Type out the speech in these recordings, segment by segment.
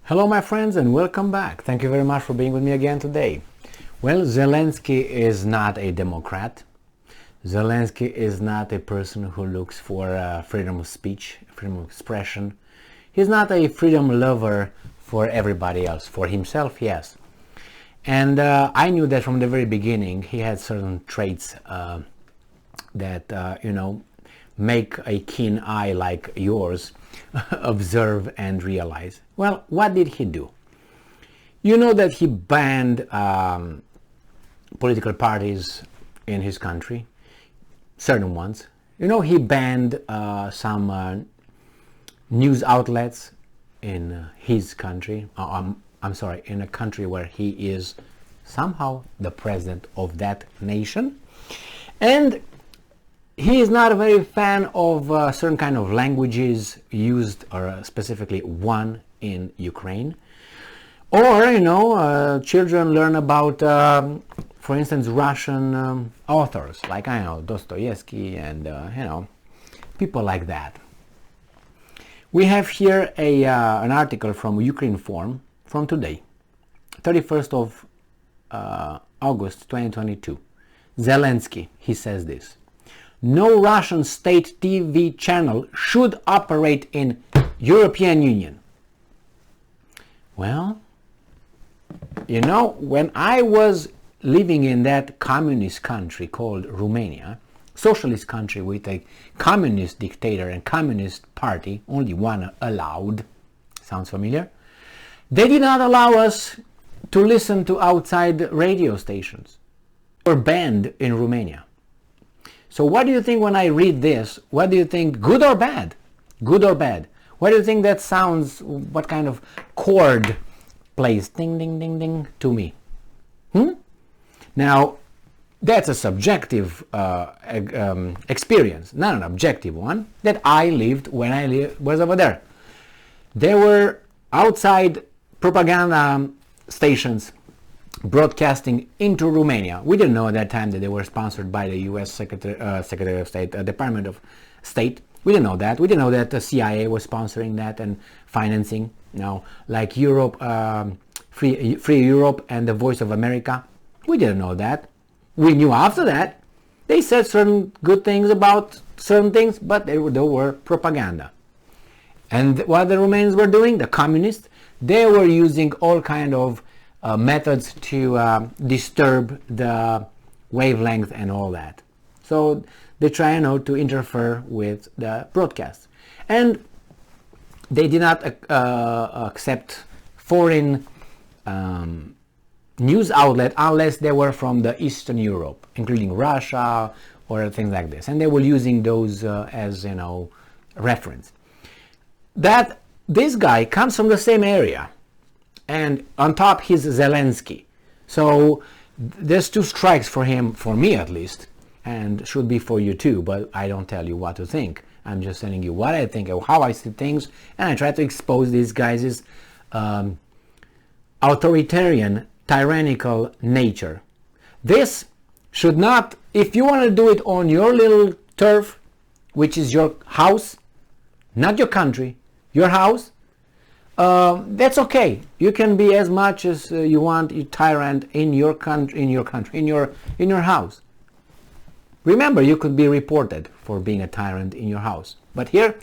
Hello my friends and welcome back. Thank you very much for being with me again today. Well, Zelensky is not a Democrat. Zelensky is not a person who looks for freedom of speech, freedom of expression. He's not a freedom lover for everybody else. For himself, yes. And I knew that from the very beginning. He had certain traits that make a keen eye like yours observe and realize. Well, what did he do? You know that he banned political parties in his country, certain ones. You know, he banned some news outlets in his country. In a country where he is somehow the president of that nation. And he is not a very fan of certain kind of languages used, or specifically one in Ukraine. Or, children learn about, for instance, Russian authors, like, Dostoevsky and, people like that. We have here an article from Ukraine Forum from today, 31st of August 2022. Zelensky, he says this: no Russian state TV channel should operate in European Union. Well, when I was living in that communist country called Romania, socialist country with a communist dictator and communist party, only one allowed, sounds familiar? They did not allow us to listen to outside radio stations. We were banned in Romania. So what do you think when I read this? What do you think, good or bad? Good or bad? What do you think that sounds, what kind of chord plays ding, ding, ding, ding to me? Now, that's a subjective experience, not an objective one, that I lived when I was over there. There were outside propaganda stations broadcasting into Romania. We didn't know at that time that they were sponsored by the U.S. Secretary of State, Department of State. We didn't know that. We didn't know that the CIA was sponsoring that and financing. Like Europe, Free Europe and the Voice of America. We didn't know that. We knew after that. They said certain good things about certain things, but they were propaganda. And what the Romanians were doing, the communists, they were using all kind of methods to disturb the wavelength and all that. So they try to interfere with the broadcast. And they did not accept foreign news outlet unless they were from the Eastern Europe, including Russia or things like this. And they were using those as, reference. That this guy comes from the same area. And on top, he's Zelensky. So there's two strikes for him, for me at least, and should be for you too, but I don't tell you what to think. I'm just telling you what I think, how I see things, and I try to expose these guys' authoritarian, tyrannical nature. This should not, if you want to do it on your little turf, which is your house, not your country, your house, that's okay. You can be as much as you want a tyrant in your country, in your house. Remember, you could be reported for being a tyrant in your house. But here,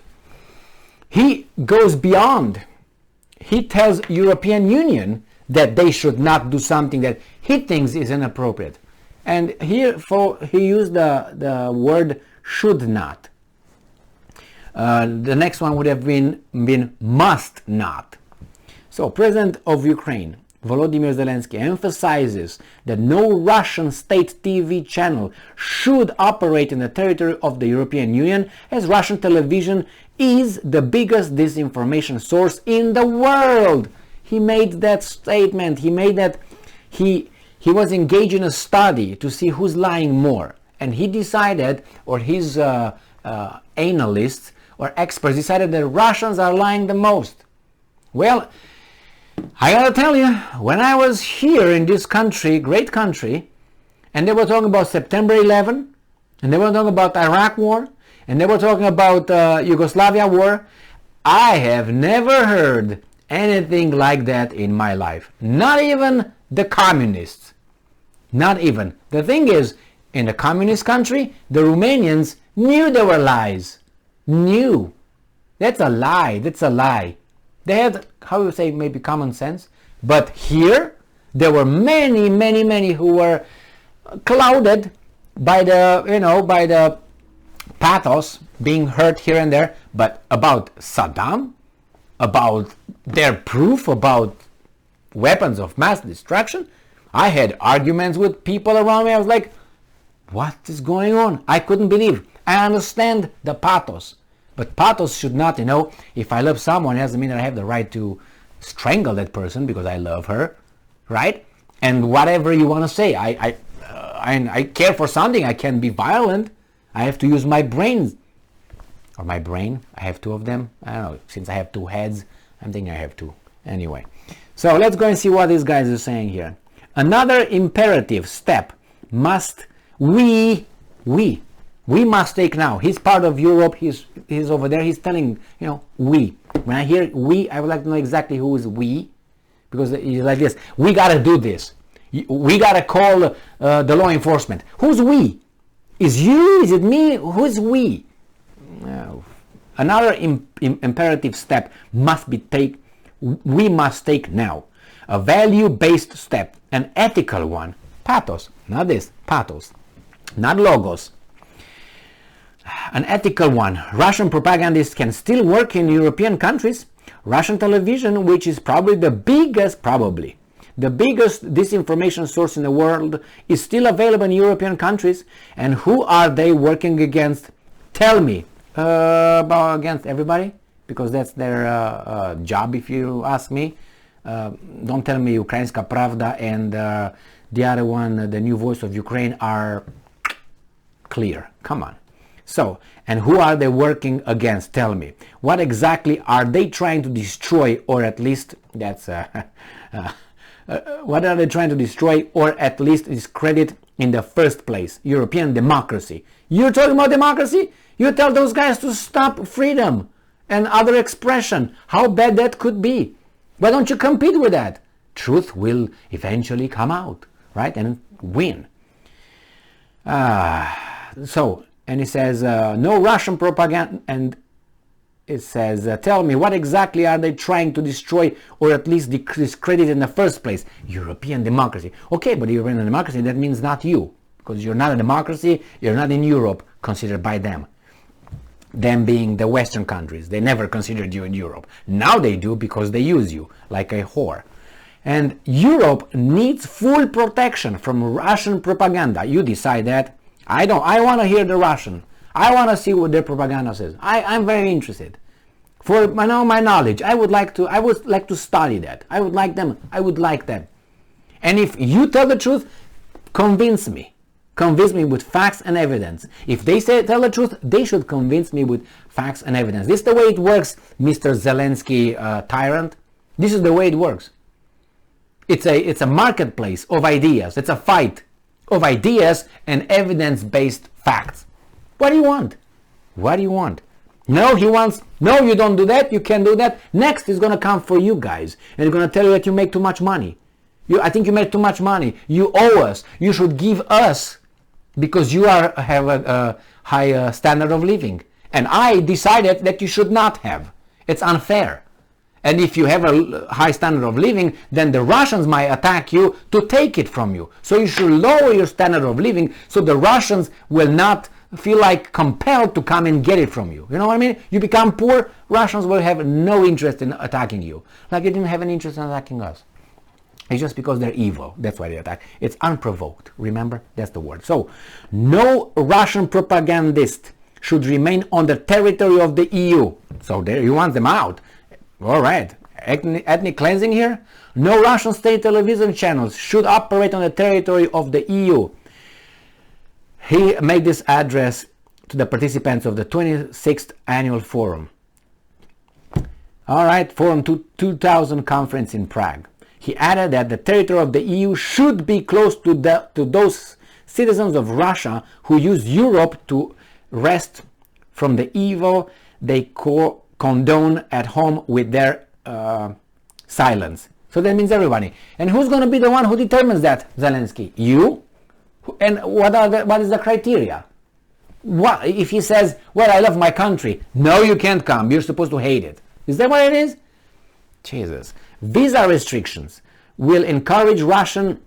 he goes beyond. He tells European Union that they should not do something that he thinks is inappropriate. And here, he used the word should not. The next one would have been must not. So, President of Ukraine, Volodymyr Zelensky, emphasizes that no Russian state TV channel should operate in the territory of the European Union, as Russian television is the biggest disinformation source in the world. He made that statement. He was engaged in a study to see who's lying more. And he decided, or his analysts or experts decided that Russians are lying the most. Well, I gotta tell you, when I was here in this country, great country, and they were talking about September 11, and they were talking about Iraq war, and they were talking about Yugoslavia war, I have never heard anything like that in my life. Not even the communists. Not even. The thing is, in a communist country, the Romanians knew they were lies. Knew. That's a lie. That's a lie. They had, how you say, maybe common sense. But here, there were many who were clouded by the, by the pathos, being hurt here and there. But about Saddam, about their proof, about weapons of mass destruction, I had arguments with people around me. I was like, what is going on? I couldn't believe. I understand the pathos. But pathos should not, if I love someone, it doesn't mean that I have the right to strangle that person because I love her, right? And whatever you want to say, I care for something. I can be violent. I have to use my brain. Or my brain. I have two of them. I don't know. Since I have two heads, I'm thinking I have two. Anyway. So let's go and see what these guys are saying here. Another imperative step we must take now. He's part of Europe. He's over there. He's telling, we. When I hear we, I would like to know exactly who is we, because it's like this. We got to do this. We got to call the law enforcement. Who's we? Is you? Is it me? Who's we? Another imperative step we must take now. A value-based step, an ethical one. Pathos, not this, pathos, not logos. An ethical one. Russian propagandists can still work in European countries. Russian television, which is probably the biggest disinformation source in the world, is still available in European countries. And who are they working against? Tell me. Against everybody? Because that's their job, if you ask me. Don't tell me Ukrainska Pravda and the other one, the New Voice of Ukraine, are clear. Come on. So, and who are they working against? Tell me. What exactly are they trying to destroy, or at least that's what are they trying to destroy, or at least discredit in the first place? European democracy. You're talking about democracy? You tell those guys to stop freedom and other expression. How bad that could be. Why don't you compete with that? Truth will eventually come out, right, and win. And he says, no Russian propaganda, and it says, tell me, what exactly are they trying to destroy, or at least discredit in the first place? European democracy. Okay, but European democracy, that means not you, because you're not a democracy, you're not in Europe, considered by them. Them being the Western countries. They never considered you in Europe. Now they do, because they use you like a whore. And Europe needs full protection from Russian propaganda. You decide that. I want to hear the Russian. I want to see what their propaganda says. I'm very interested. For my knowledge, I would like to study that. I would like them. And if you tell the truth, convince me. Convince me with facts and evidence. If they tell the truth, they should convince me with facts and evidence. This is the way it works, Mr. Zelensky tyrant. This is the way it works. It's a marketplace of ideas. It's a fight of ideas and evidence-based facts. What do you want? What do you want? No, he wants, no, you don't do that, you can't do that. Next is going to come for you guys, and he's going to tell you that you make too much money. I think you make too much money. You owe us. You should give us, because you have a high standard of living. And I decided that you should not have. It's unfair. And if you have a high standard of living, then the Russians might attack you to take it from you. So you should lower your standard of living so the Russians will not feel like compelled to come and get it from you. You know what I mean? You become poor, Russians will have no interest in attacking you. Like they didn't have any interest in attacking us. It's just because they're evil. That's why they attack. It's unprovoked. Remember? That's the word. So, no Russian propagandist should remain on the territory of the EU. So there, you want them out. All right. Ethnic cleansing here? No Russian state television channels should operate on the territory of the EU. He made this address to the participants of the 26th Annual Forum. All right, Forum 2000 conference in Prague. He added that the territory of the EU should be close to those citizens of Russia who use Europe to wrest from the evil they condone at home with their silence. So that means everybody. And who's going to be the one who determines that, Zelensky? You? And what is the criteria? What if he says, well, I love my country? No, you can't come. You're supposed to hate it. Is that what it is? Jesus. Visa restrictions will encourage Russian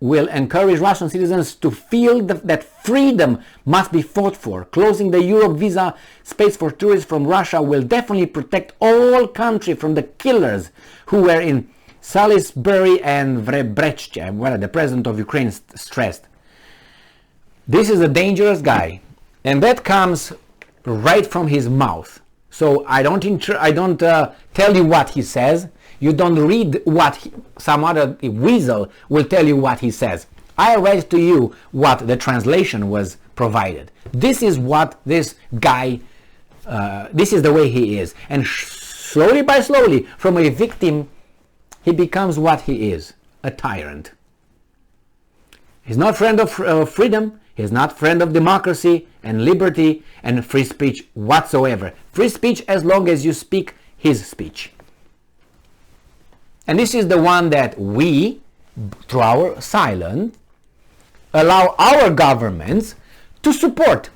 citizens to feel that freedom must be fought for. Closing the Europe visa space for tourists from Russia will definitely protect all country from the killers who were in Salisbury and Vrebrechtche, well, the president of Ukraine stressed. This is a dangerous guy, and that comes right from his mouth. So I don't tell you what he says. You don't read what some other weasel will tell you what he says. I read to you what the translation was provided. This is what this guy, this is the way he is. And slowly by slowly, from a victim, he becomes what he is, a tyrant. He's not friend of freedom. He's not friend of democracy and liberty and free speech whatsoever. Free speech as long as you speak his speech. And this is the one that we, through our silence, allow our governments to support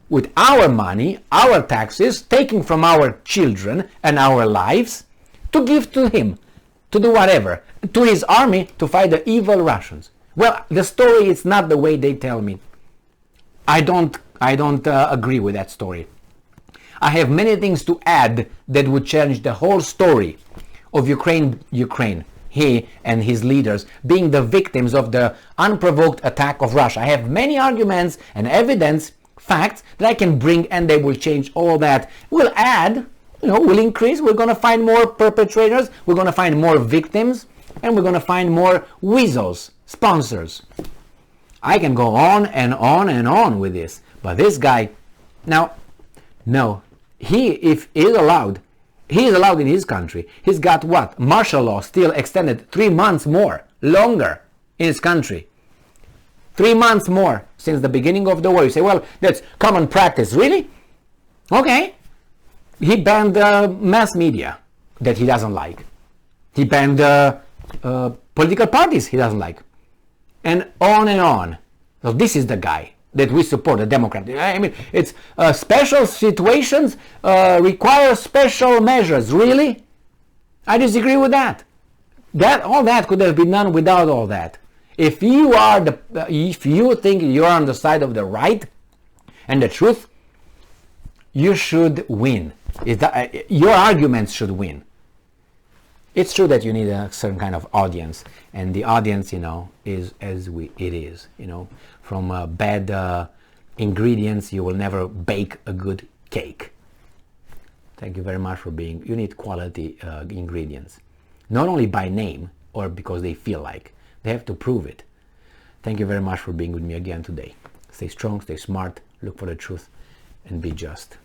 with our money, our taxes, taking from our children and our lives, to give to him, to do whatever, to his army to fight the evil Russians. Well, the story is not the way they tell me. I don't agree with that story. I have many things to add that would change the whole story of Ukraine, he and his leaders being the victims of the unprovoked attack of Russia. I have many arguments and evidence, facts that I can bring, and they will change all that. We'll add, we'll increase. We're going to find more perpetrators. We're going to find more victims, and we're going to find more weasels, sponsors. I can go on and on and on with this, but this guy, now, no, if he is allowed. He is allowed in his country. He's got what? Martial law still extended 3 months more, longer in his country. 3 months more since the beginning of the war. You say, well, that's common practice. Really? Okay. He banned mass media that he doesn't like. He banned political parties he doesn't like. And on and on. So this is the guy that we support, the Democrat. I mean, it's special situations require special measures. Really? I disagree with that. All that could have been done without all that. If you think you're on the side of the right and the truth, you should win. Your arguments should win. It's true that you need a certain kind of audience, and the audience, is as it is. From bad ingredients, you will never bake a good cake. Thank you very much for being. You need quality ingredients, not only by name or because they feel like. They have to prove it. Thank you very much for being with me again today. Stay strong, stay smart, look for the truth, and be just.